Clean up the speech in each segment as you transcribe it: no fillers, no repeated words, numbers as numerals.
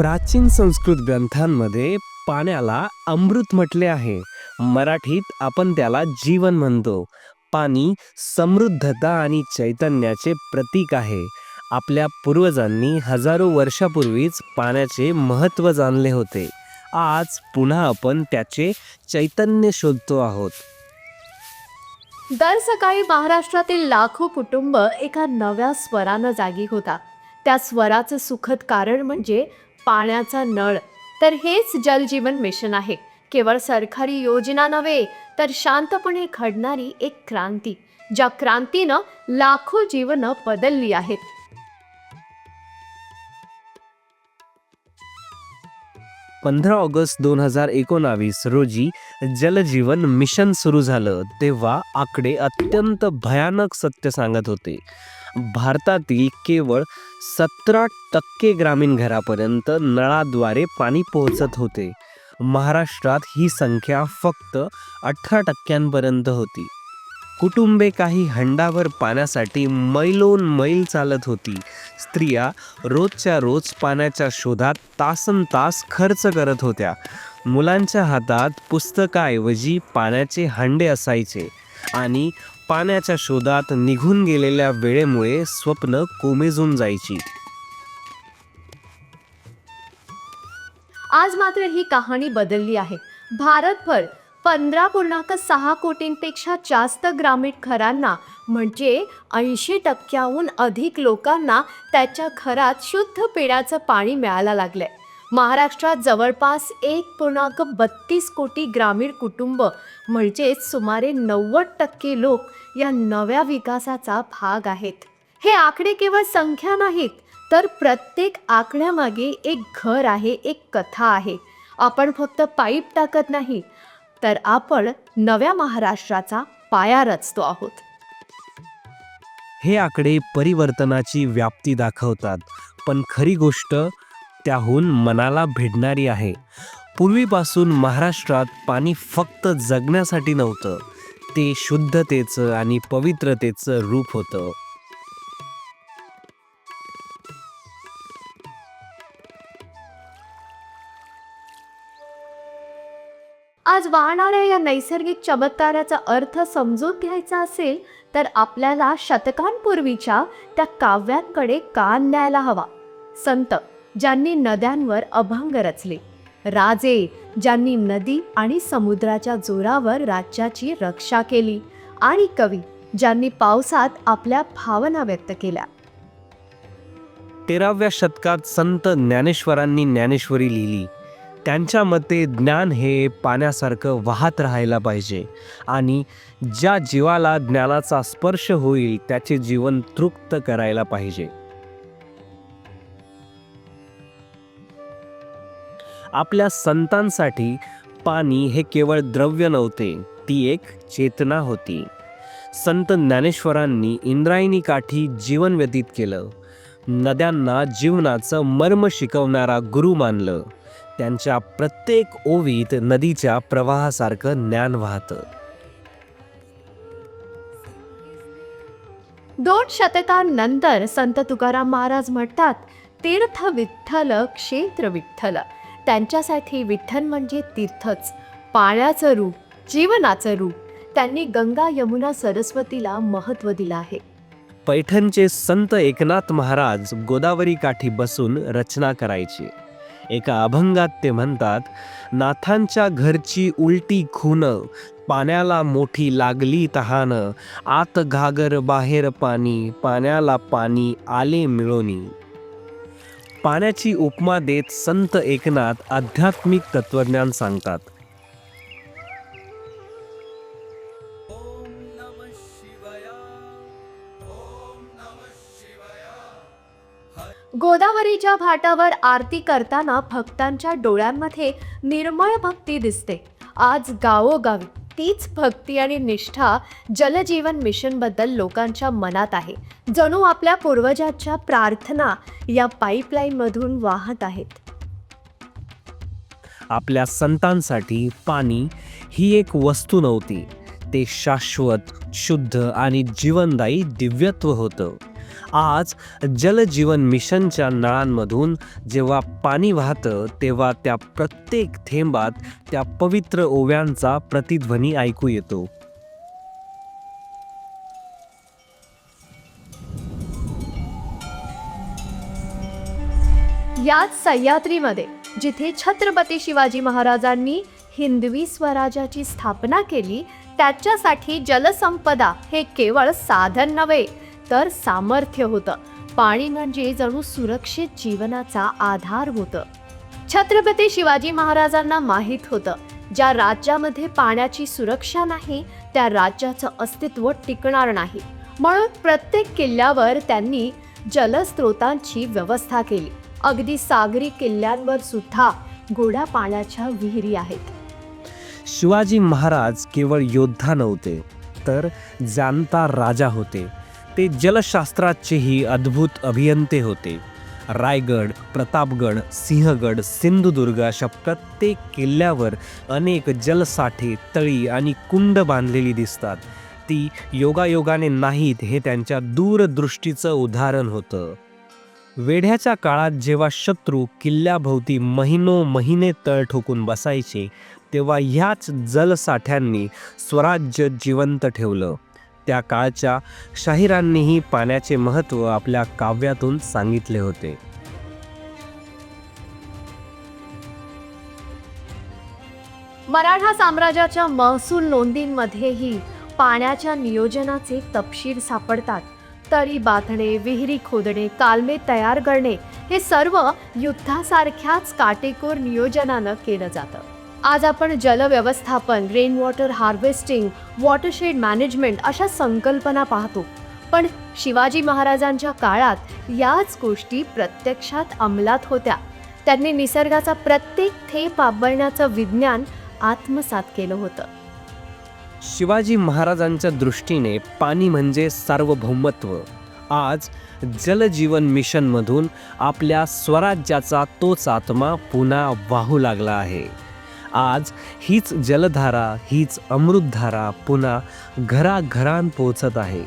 प्राचीन संस्कृत ग्रंथांमध्ये पाण्याला अमृत म्हटले आहे. मराठीत आपण त्याला जीवन म्हणतो. पाणी समृद्धता आणि चैतन्याचे प्रतीक आहे. आपल्या पूर्वजांनी हजारो वर्षापूर्वीच पाण्याचे महत्त्व जाणले होते. आज पुन्हा आपण त्याचे चैतन्य शोधतो आहोत. दर सकाळी महाराष्ट्रातील लाखो कुटुंब एका नव्या स्वरानं जागी होतात. त्या स्वराचं सुखद कारण म्हणजे पाण्याचा नळ. तर हेच जलजीवन मिशन आहे. केवळ सरकारी योजना नव्हे, तर शांतपणे घडणारी एक क्रांती, ज्या क्रांतीनं लाखो जीवनं बदलली आहेत. 15 ऑगस्ट 2019 रोजी जलजीवन मिशन सुरू झालं. तेव्हा आकडे अत्यंत भयानक सत्य सांगत होते. भारतातील केवळ 17% ग्रामीण घरापर्यंत नळाद्वारे पाणी पोहोचत होते. महाराष्ट्रात ही संख्या फक्त 18% होती. कुटुंबे काही हंडाभर पाण्यासाठी मैलोन मैल चालत होती. स्त्रिया रोजच्या रोज पाण्याच्या शोधात तासनतास खर्च करत होत्या. मुलांच्या हातात पुस्तकाऐवजी पाण्याचे हंडे असायचे आणि पाण्याच्या शोधात निघून गेलेल्या वेळेमुळे स्वप्न कोमेजून जायची. आज मात्र ही कहाणी बदलली आहे. भारतभर 15.6 कोटींपेक्षा जास्त ग्रामीण घरांना म्हणजे 80%हून अधिक लोकांना त्याच्या घरात शुद्ध पिण्याचं पाणी मिळायला लागलंय. महाराष्ट्रात जवळपास 1.32 कोटी ग्रामीण कुटुंब म्हणजे सुमारे 90% लोक या नव्या विकासाचा भाग आहेत. हे आकडे केवळ संख्या नाहीत, तर प्रत्येक आकड्यामागे एक घर आहे, एक कथा आहे. आपण फक्त पाईप टाकत नाही, तर आपण नव्या महाराष्ट्राचा पाया रचतो आहोत. हे आकडे परिवर्तनाची व्याप्ती दाखवतात, पण खरी गोष्ट त्याहून मनाला भिडणारी आहे. पूर्वीपासून महाराष्ट्रात पाणी फक्त जगण्यासाठी नव्हतं, ते शुद्धतेचं आणि पवित्रतेचं रूप होतं. आज वाहणाऱ्या या नैसर्गिक चमत्काराचा अर्थ समजून घ्यायचा असेल, तर आपल्याला शतकांपूर्वीच्या त्या काव्यांकडे कान न्यायला हवा. संत ज्यांनी नद्यांवर अभंग रचले, राजे ज्यांनी नदी आणि समुद्राच्या जोरावर राज्याची रक्षा केली, आणि कवी ज्यांनी पावसात आपल्या भावना व्यक्त केल्या. 13व्या शतकात संत ज्ञानेश्वरांनी ज्ञानेश्वरी लिहिली. त्यांच्या मते ज्ञान हे पाण्यासारखं वाहत राहायला पाहिजे आणि ज्या जीवाला ज्ञानाचा स्पर्श होईल त्याचे जीवन तृप्त करायला पाहिजे. आपल्या संतांसाठी पाणी हे केवळ द्रव्य नव्हते, ती एक चेतना होती. संत ज्ञानेश्वरांनी इंद्रायणी काठी जीवन व्यतीत केलं. नद्यांना जीवनाचं मर्म शिकवणारा गुरु मानलं. त्यांच्या प्रत्येक ओवीत नदीच्या प्रवाहासारखं ज्ञान वाहतं. 2 शतकांनंतर संत तुकाराम महाराज म्हणतात, तीर्थ विठ्ठल क्षेत्र विठ्ठल. त्यांच्यासाठी विठ्ठल म्हणजे तीर्थच, पाण्याचं रूप, जीवनाचं रूप. त्यांनी गंगा यमुना सरस्वतीला महत्त्व दिलं आहे. पैठणचे संत एकनाथ महाराज गोदावरी काठी बसून रचना करायचे. एका अभंगात ते म्हणतात, नाथांच्या घरची उलटी खून, पाण्याला मोठी लागली तहान, आत घागर बाहेर पाणी, पाण्याला पाणी आले मिळोनी. पाण्याची उपमा देत संत एकनाथ आध्यात्मिक तत्वज्ञान सांगतात. गोदावरीच्या घाटावर आरती करताना भक्तांच्या डोळ्यांमध्ये निर्मळ भक्ती दिसते. आज गावोगावी तीच भक्ती आणि निष्ठा जलजीवन मिशनबद्दल लोकांच्या मनात आहे. जणू आपल्या पूर्वजांच्या प्रार्थना या पाईपलाईनमधून वाहत आहेत. आपल्या संतांसाठी पाणी ही एक वस्तू नव्हती, ते शाश्वत, शुद्ध आणि जीवनदायी दिव्यत्व होतं. आज जलजीवन मिशनच्या नळांमधून जेव्हा पाणी वाहतं तेव्हा त्या प्रत्येक थेंबात त्या पवित्र ओव्यांचा प्रतिध्वनी ऐकू येतो. याच सह्याद्रीमध्ये जिथे छत्रपती शिवाजी महाराजांनी हिंदवी स्वराज्याची स्थापना केली, त्याच्यासाठी जलसंपदा हे केवळ साधन नव्हे तर सामर्थ्य होतं. पाणी म्हणजे जणू सुरक्षित जीवनाचा आधार होतं. छत्रपती शिवाजी महाराजांना माहीत होतं, ज्या राज्यामध्ये पाण्याची सुरक्षा नाही त्या राज्याचं अस्तित्व टिकणार नाही. म्हणून प्रत्येक किल्ल्यावर त्यांनी जलस्रोतांची व्यवस्था केली. अगदी सागरी किल्ल्यांवर सुद्धा गोड्या पाण्याच्या विहिरी आहेत. शिवाजी महाराज केवळ योद्धा नव्हते तर जाणता राजा होते. ते जलशास्त्राचेही अद्भुत अभियंते होते. रायगड, प्रतापगड, सिंहगड, सिंधुदुर्ग अशा प्रत्येक किल्ल्यावर अनेक जलसाठे, तळी आणि कुंड बांधलेली दिसतात. ती योगायोगाने नाहीत, हे त्यांच्या दूरदृष्टीचं उदाहरण होतं. वेढ्याच्या काळात जेव्हा शत्रू किल्ल्याभोवती महिने तळ ठोकून बसायचे, तेव्हा ह्याच जलसाठ्यांनी स्वराज्य जिवंत ठेवलं. त्या काळच्या शाहिरांनीही पाण्याचे महत्त्व आपल्या काव्यातून सांगितले होते. मराठा साम्राज्याच्या महसूल नोंदींमध्येही पाण्याच्या नियोजनाचे तपशील सापडतात. तळी बांधणे, विहिरी खोदणे, कालमे तयार करणे हे सर्व युद्धासारख्याच काटेकोर नियोजनानं केलं जातं. आज आपण जलव्यवस्थापन, rain water harvesting, watershed management अशा संकल्पना पाहतो. पण शिवाजी महाराजांच्या काळात याच गोष्टी प्रत्यक्षात अंमलात होत्या. त्यांनी निसर्गाचा प्रत्येक थेंब वापरण्याचं विज्ञान आत्मसात केलं होतं. शिवाजी महाराजांच्या दृष्टीने पाणी म्हणजे सार्वभौमत्व. आज जलजीवन मिशनमधून आपल्या स्वराज्याचा तोच आत्मा पुन्हा वाहू लागला आहे. आज हीच जलधारा, हीच अमृतधारा पुन्हा घराघरांत पोहोचत आहे,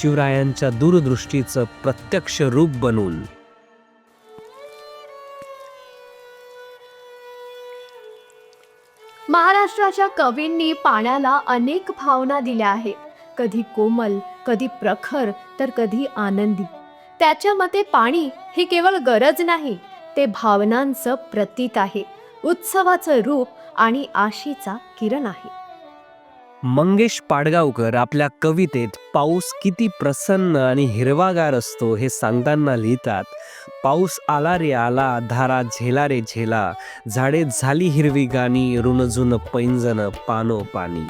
शिवरायांच्या दूरदृष्टीचं प्रत्यक्ष रूप बनून. महाराष्ट्राच्या कवींनी पाण्याला अनेक भावना दिल्या आहेत. कधी कोमल, कधी प्रखर, तर कधी आनंदी. त्याच्या मते पाणी ही केवळ गरज नाही, ते भावनांचं प्रतीक आहे, उत्सवाचं रूप आणि आशेचा किरण आहे. मंगेश पाडगावकर आपल्या कवितेत पाऊस किती प्रसन्न आणि हिरवागार असतो हे सांगताना लिहितात, पाऊस आला रे आला, धारा झेला रे झेला, झाडे झाली हिरवी गाणी, रुणझुन पैंजन पानो पाणी.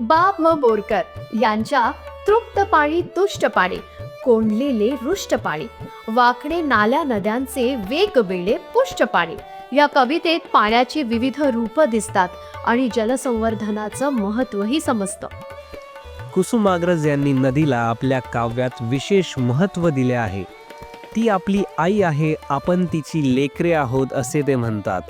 बा बोरकर यांच्या तृप्त पाणी तुष्ट पाणी, कोंडलेले रुष्ट पाणी, वाकणे नाल्या नद्यांचे वेगवेगळे पुष्ट पाणी या कवितेत पाण्याची विविध रूप दिसतात आणि जलसंवर्धनाचं महत्त्वही समजतं. कुसुमाग्रज यांनी नदीला आपल्या काव्यात विशेष महत्त्व दिले आहे. ती आपली आई आहे, आपण तिची लेकरे आहोत असे ते म्हणतात.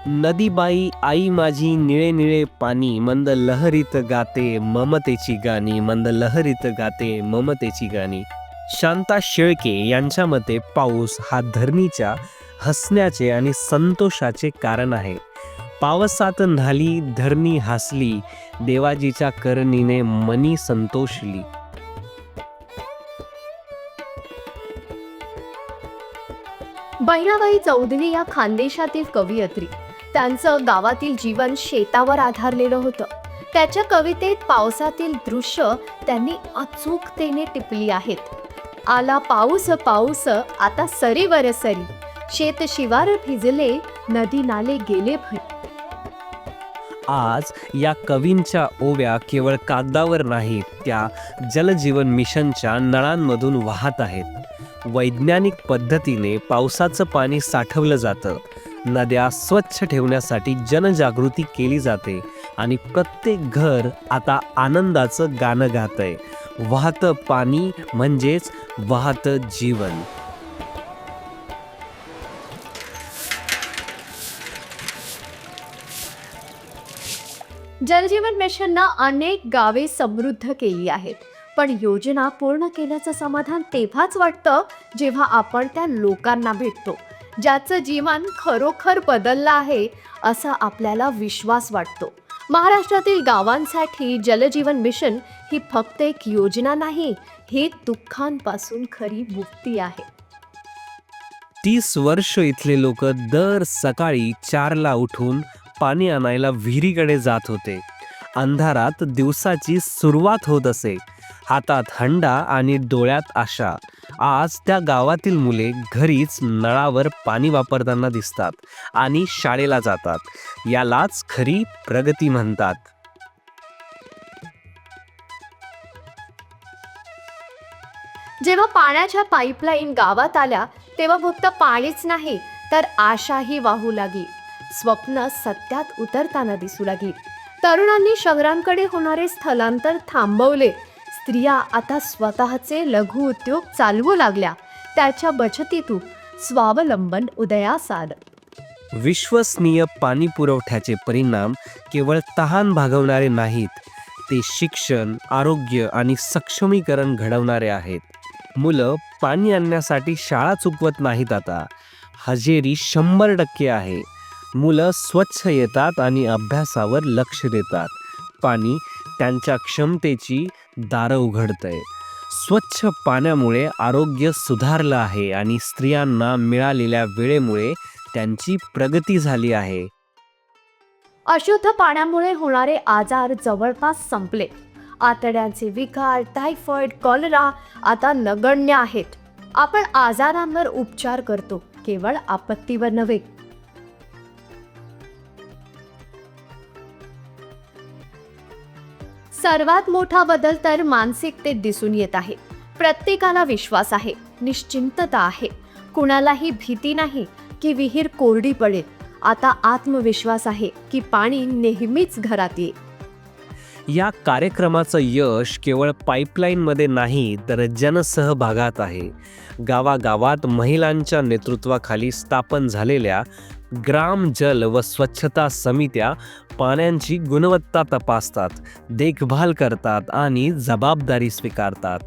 नदीबाई आई माझी, निळे निळे पाणी, मंद लहरीत गाते ममतेची गाणी, मंद लहरीत गाते ममतेची गाणी. शांता शेळके यांच्या मते पाऊस हा धरणीच्या हसण्याचे आणि संतोषाचे कारण आहे. पावसात न्हाली धरणी हासली, देवाजीच्या करणीने मनी संतोषली. बहिणाबाई चौधरी या खानदेशातील कवयित्री. त्यांचं गावातील जीवन शेतावर आधारलेलं होतं. त्याच्या कवितेत पावसातील दृश्य त्यांनी अचूकतेने टिपली आहेत. आला पाऊस पाऊस आता सरीवर सरी, शेत शिवार भिजले, नदी नाले गेले भरी. आज या कवींच्या ओव्या केवळ कागदावर नाहीत, त्या जलजीवन मिशनच्या नळांमधून वाहत आहेत. वैज्ञानिक पद्धतीने पावसाचं पाणी साठवलं जातं, नद्या स्वच्छ ठेवण्यासाठी जनजागृती केली जाते आणि प्रत्येक घर आता आनंदाचं गाणं गातंय. वाहतं पाणी म्हणजेच वाहतं जीवन. जलजीवन मिशननं अनेक गावे समृद्ध केली आहेत. पण योजना पूर्ण केल्याचं समाधान तेव्हाच वाटतं जेव्हा आपण त्या लोकांना भेटतो, ज्याचं जीवन खरोखर बदललं आहे असा आपल्याला विश्वास वाटतो. महाराष्ट्रातील गावांसाठी जलजीवन मिशन ही फक्त एक योजना नाही, ही दुःखांपासून खरी मुक्ती आहे. 30 वर्ष इथले लोक दर सकाळी 4ला उठून पाणी आणायला विहिरीकडे जात होते. अंधारात दिवसाची सुरुवात होत असे. हातात हंडा आणि डोळ्यात आशा. आज त्या गावातील मुले घरीच नळावर पाणी वापरताना दिसतात आणि शाळेला जातात. यालाच खरी प्रगती म्हणतात. जेव्हा पाण्याच्या पाईपलाईन गावात आल्या तेव्हा फक्त पाणीच नाही तर आशाही वाहू लागली. स्वप्न सत्यात उतरताना दिसू लागली. तरुणांनी शहरांकडे होणारे स्थलांतर थांबवले. स्त्रिया आता स्वतःचे लघु उद्योग चालवू लागल्या. त्याच्या बचतीतून स्वावलंबन उदयास आलं. विश्वसनीय पाणी पुरवठ्याचे परिणाम केवळ तहान भागवणारे नाहीत, ते शिक्षण, आरोग्य आणि सक्षमीकरण घडवणारे आहेत. मुलं पाणी आणण्यासाठी शाळा चुकवत नाहीत. आता हजेरी 100% आहे. मुलं स्वच्छ येतात आणि अभ्यासावर लक्ष देतात. पाणी त्यांच्या क्षमतेची दारं उघडतंय. स्वच्छ पाण्यामुळे आरोग्य सुधारलं आहे आणि स्त्रियांना मिळालेल्या वेळेमुळे त्यांची प्रगती झाली आहे. अशुद्ध पाण्यामुळे होणारे आजार जवळपास संपले. आतड्यांचे विकार, टायफॉइड, कॉलरा आता नगण्य आहेत. आपण आजारांवर उपचार करतो, केवळ आपत्तीवर नव्हे. सर्वात मोठा बदल तर मानसिकतेत दिसून येत आहे. प्रत्येकाला विश्वास आहे, निश्चिंतता आहे. कुणालाही भीती नाही की विहीर कोरडी पडेल. आता आत्मविश्वास आहे की पाणी नेहमीच घरात येईल. या कार्यक्रमाचं यश केवळ पाईपलाईनमध्ये नाही तर जनसहभागात आहे. गावागावात महिलांच्या नेतृत्वाखाली स्थापन झालेल्या ग्राम जल व स्वच्छता समित्या पाण्याची गुणवत्ता तपासतात, देखभाल करतात आणि जबाबदारी स्वीकारतात.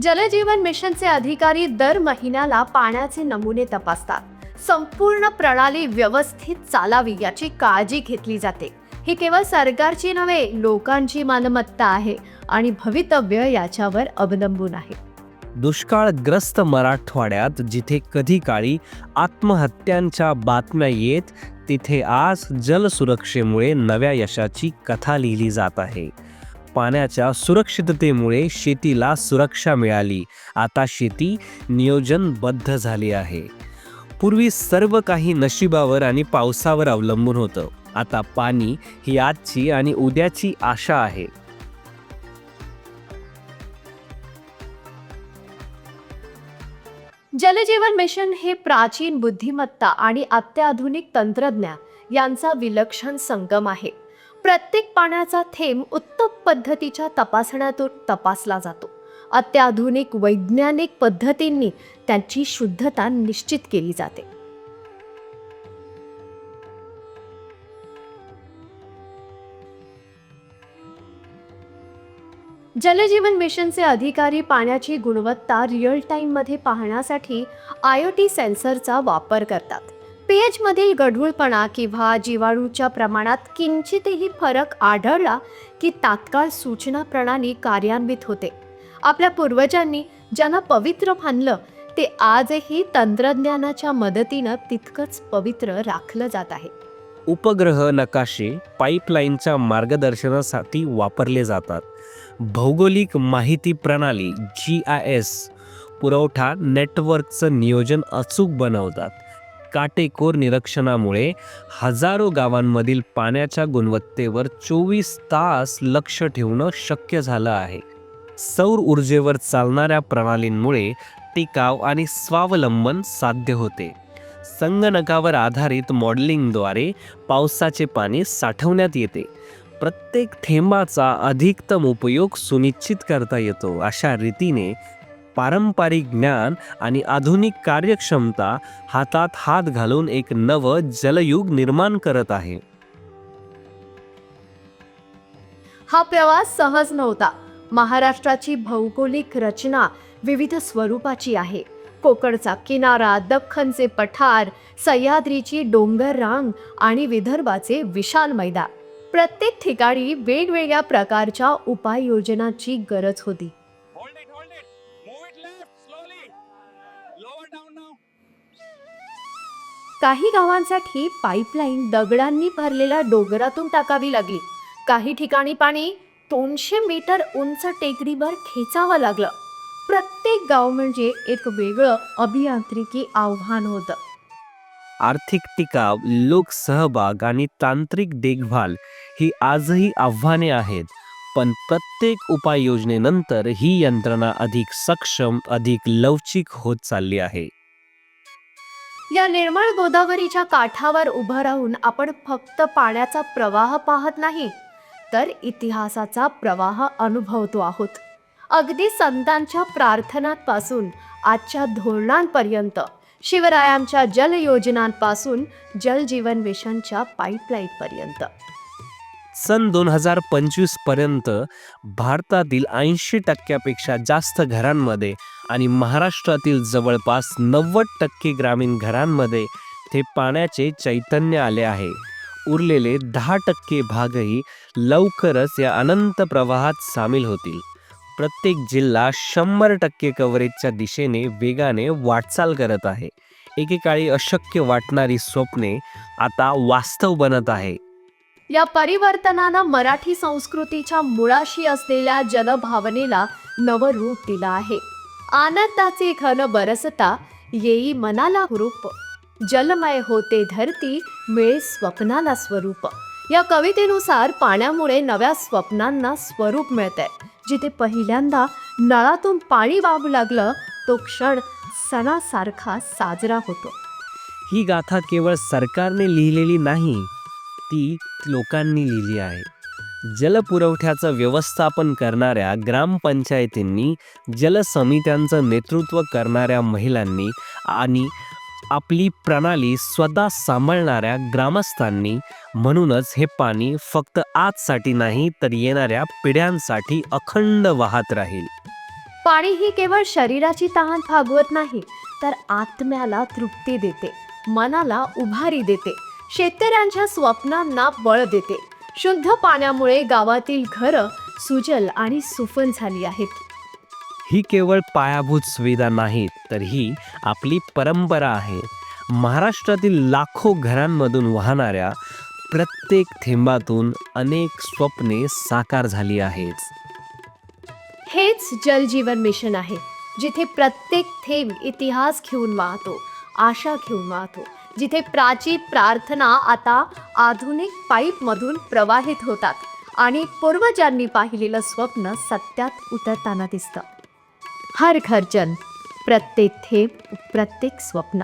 जलजीवन मिशनचे अधिकारी दर महिन्याला पाण्याचे नमुने तपासतात. संपूर्ण प्रणाली व्यवस्थित चालावी याची काळजी घेतली जाते. ही केवळ सरकारची नव्हे, लोकांची मालमत्ता आहे आणि भवितव्य याच्यावर अवलंबून आहे. दुष्काळग्रस्त मराठवाड्यात जिथे कधी काळी आत्महत्यांच्या बातम्या येत, तिथे आज जलसुरक्षेमुळे नव्या यशाची कथा लिहिली जात आहे. पाण्याच्या सुरक्षिततेमुळे शेतीला सुरक्षा मिळाली. आता शेती नियोजनबद्ध झाली आहे. पूर्वी सर्व काही नशिबावर आणि पावसावर अवलंबून होतं. आता पाणी ही आजची आणि उद्याची आशा आहे. जलजीवन मिशन हे प्राचीन बुद्धिमत्ता आणि अत्याधुनिक तंत्रज्ञान यांचा विलक्षण संगम आहे. प्रत्येक पाण्याचा थेंब उत्तम पद्धतीच्या तपासण्यातून तपासला जातो. अत्याधुनिक वैज्ञानिक पद्धतींनी त्यांची शुद्धता निश्चित केली जाते. जलजीवन मिशनचे अधिकारी पाण्याची गुणवत्ता रिअल टाईममध्ये पाहण्यासाठी IoT सेन्सरचा वापर करतात. pH मधील गढूळपणा किंवा जीवाणूच्या प्रमाणात किंचितही फरक आढळला की तात्काळ सूचना प्रणाली कार्यान्वित होते. आपल्या पूर्वजांनी ज्यांना पवित्र मानलं ते आजही तंत्रज्ञानाच्या मदतीनं तितकंच पवित्र राखलं जात आहे. उपग्रह नकाशे पाईपलाईनच्या मार्गदर्शनासाठी वापरले जातात. भौगोलिक माहिती प्रणाली GIS पुरवठा नेटवर्कचं नियोजन अचूक बनवतात. काटेकोर निरीक्षणामुळे हजारो गावांमधील पाण्याच्या गुणवत्तेवर 24 तास लक्ष ठेवणं शक्य झालं आहे. सौर ऊर्जेवर चालणाऱ्या प्रणालींमुळे टिकाव आणि स्वावलंबन साध्य होते. संगणकावर आधारित मॉडेलिंगद्वारे पावसाचे पाणी साठवण्यात येते. प्रत्येक थेंबाचा अधिकतम उपयोग सुनिश्चित करता येतो. अशा रीतीने पारंपरिक ज्ञान आणि आधुनिक कार्यक्षमता हातात हात घालून एक नवं जलयुग निर्माण करत आहे. हा प्रवास सहज नव्हता, महाराष्ट्राची भौगोलिक रचना विविध स्वरूपाची आहे. कोकणचा किनारा, दख्खनचे पठार, सह्याद्रीची डोंगर रांग आणि विदर्भाचे विशाल मैदान. प्रत्येक ठिकाणी वेगवेगळ्या प्रकारच्या उपाययोजनांची गरज होती. Hold it, hold it. Move it left, slowly. Lower down now. काही गावांसाठी पाईपलाईन दगडांनी भरलेल्या डोंगरातून टाकावी लागली. काही ठिकाणी पाणी 200 मीटर उंच टेकडीवर खेचावं लागलं. प्रत्येक गाव म्हणजे एक वेगळं अभियांत्रिकी आव्हान होतं. आर्थिक टिकाव, लोकसहभाग आणि तांत्रिक देखभाल ही आजही आव्हाने आहेत. पण प्रत्येक उपाययोजनेनंतर ही यंत्रणा अधिक सक्षम, अधिक लवचिक होत चालली आहे. या निर्मळ गोदावरीच्या काठावर उभं राहून आपण फक्त पाण्याचा प्रवाह पाहत नाही, तर इतिहासाचा प्रवाह अनुभवतो आहोत. अगदी संतांच्या प्रार्थनांपासून आजच्या धोरणांपर्यंत, शिवरायांच्या जलयोजनांपासून जलजीवन मिशनच्या पाईपलाईनपर्यंत. सन 2025 पर्यंत भारतातील 80% जास्त घरांमध्ये आणि महाराष्ट्रातील जवळपास 90% ग्रामीण घरांमध्ये ते पाण्याचे चैतन्य आले आहे. उरलेले 10% भागही लवकरच या अनंत प्रवाहात सामील होतील. प्रत्येक जिल्हा 100% कव्हरेजच्या दिशेने वेगाने वाटचाल करत आहे. एकेकाळी अशक्य वाटणारी स्वप्ने आता वास्तव बनत आहे. या परिवर्तनानं मराठी संस्कृतीच्या मुळाशी असलेल्या जलभावनेला नवं रूप दिलं आहे. आनंदाचे घन बरसता येई मनाला हुरूप, जलमय होते धरती मिळे स्वप्नाला स्वरूप. या कवितेनुसार पाण्यामुळे नव्या स्वप्नांना स्वरूप मिळतंय. जिथे पहिल्यांदा नळातून पाणी वाहू लागलं, तो क्षण सणासारखा साजरा होतो. ही गाथा केवळ सरकारने लिहिलेली नाही, ती लोकांनी लिहिली आहे. जलपुरवठ्याचं व्यवस्थापन करणाऱ्या ग्रामपंचायतींनी, जलसमित्यांचं नेतृत्व करणाऱ्या महिलांनी आणि आपली प्रणाली स्वतः सांभाळणाऱ्या ग्रामस्थांनी. म्हणूनच हे पाणी फक्त आजसाठी नाही, तर येणाऱ्या पिढ्यांसाठी अखंड वाहत राहील. पाणी ही केवळ शरीराची तहान भागवत नाही, तर आत्म्याला तृप्ती देते, मनाला उभारी देते, शेतकऱ्यांच्या स्वप्नांना बळ देते. शुद्ध पाण्यामुळे गावातील घरं सुजल आणि सुफल झाली आहेत. ही केवळ पायाभूत सुविधा नाहीत, तर ही आपली परंपरा आहे. महाराष्ट्रातील लाखो घरांमधून वाहणाऱ्या प्रत्येक थेंबातून अनेक स्वप्ने साकार झाली आहेत. हेच जलजीवन मिशन आहे, जिथे प्रत्येक थेंब इतिहास घेऊन वाहतो, आशा घेऊन वाहतो. जिथे प्राचीन प्रार्थना आता आधुनिक पाईपमधून प्रवाहित होतात आणि पूर्वजांनी पाहिलेलं स्वप्न सत्यात उतरताना दिसतं. हर घर जल, प्रत्येक थेंब, प्रत्येक स्वप्न.